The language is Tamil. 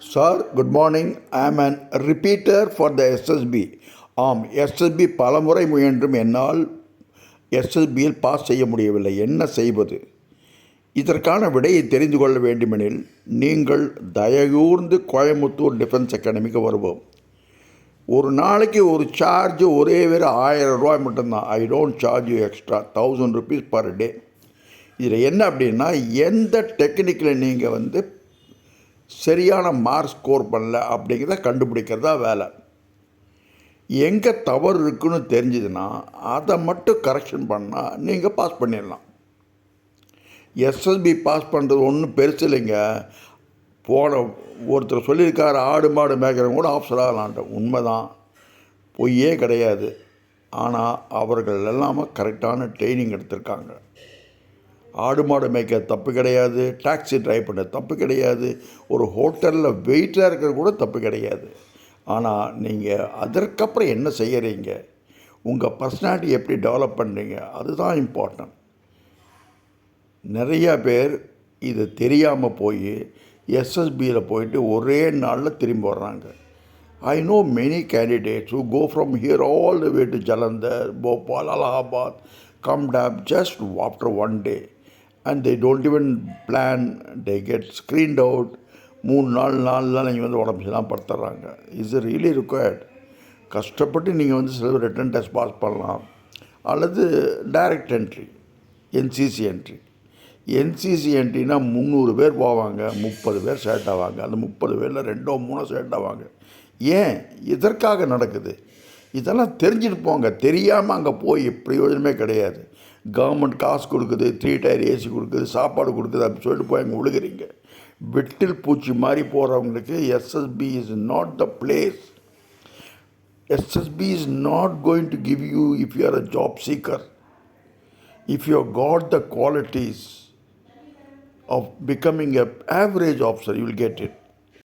Sir good morning. I am an repeater for the SSB. ஆம், எஸ்எஸ்பி பலமுறை முயன்றும் என்னால் எஸ்எஸ்பியில் பாஸ் செய்ய முடியவில்லை. என்ன செய்வது? இதற்கான விடையை தெரிந்து கொள்ள வேண்டுமெனில் நீங்கள் தயகூர்ந்து கோயம்புத்தூர் டிஃபென்ஸ் அகாடமிக்கு வருவோம். ஒரு நாளைக்கு ஒரு சார்ஜ் ஒரே வேறு 1000 ரூபாய் மட்டும்தான். I don't charge you extra 1000 rupees per day. இதில் என்ன அப்படின்னா, எந்த டெக்னிக்கில் நீங்கள் சரியான மார்க் ஸ்கோர் பண்ணல அப்படிங்கிறத கண்டுபிடிக்கிறதா வேலை. எங்கே தவறு இருக்குன்னு தெரிஞ்சதுன்னா அதை மட்டும் கரெக்ஷன் பண்ணால் நீங்கள் பாஸ் பண்ணிடலாம். எஸ்எஸ்பி பாஸ் பண்ணுறது ஒன்றும் பெருசு இல்லைங்க. போன ஒருத்தர் சொல்லியிருக்காரு, ஆடு மாடு மேய்க்கிறவங்க கூட ஆஃபீஸர் ஆகலான்ட்டு. உண்மைதான், பொய்யே கிடையாது. ஆனால் அவர்கள் எல்லாமே கரெக்டான ட்ரைனிங் எடுத்திருக்காங்க. ஆடு மாடு மேய்க்க தப்பு கிடையாது, டாக்ஸி ட்ரைவ் பண்ண தப்பு கிடையாது, ஒரு ஹோட்டலில் வெயிட்டாக இருக்கிறது கூட தப்பு கிடையாது. ஆனால் நீங்கள் அதற்கப்புறம் என்ன செய்கிறீங்க, உங்கள் பர்சனாலிட்டி எப்படி டெவலப் பண்ணுறீங்க, அதுதான் இம்பார்ட்டன்ட். நிறையா பேர் இது தெரியாமல் போய் எஸ்எஸ்பியில் போயிட்டு ஒரே நாளில் திரும்பி வர்றாங்க. I know many candidates who go from here all the way to Jalandhar, Bhopal, Allahabad, come down just after one day. And they don't even plan, they get screened out. 3 நாள் நீங்கள் உடம்பு தான் படுத்துறாங்க. Is really required. கஷ்டப்பட்டு நீங்கள் சில ரிட்டன் டெஸ்ட் பாஸ் பண்ணலாம், அல்லது டைரக்ட் என்ட்ரி, என்சிசி என்ட்ரி. என்சிசி என்ட்ரினா 300 பேர் போவாங்க, 30 பேர் செலக்ட் ஆவாங்க. அந்த 30 பேரில் 2-3 செலக்ட் ஆவாங்க. ஏன் இதற்காக நடக்குது? இதெல்லாம் தெரிஞ்சுட்டு போங்க. தெரியாமல் அங்கே போய் பிரயோஜனமே கிடையாது. கவர்மெண்ட் காசு கொடுக்குது, 3 டயர் ஏசி கொடுக்குது, சாப்பாடு கொடுக்குது, அப்படி சொல்லிட்டு போய் அங்கே விழுகிறீங்க. வெட்டில் பூச்சி மாதிரி போகிறவங்களுக்கு SSB is not the place. SSB is not going to give you if you are a job seeker. If you got the qualities of becoming an average officer, you will get it.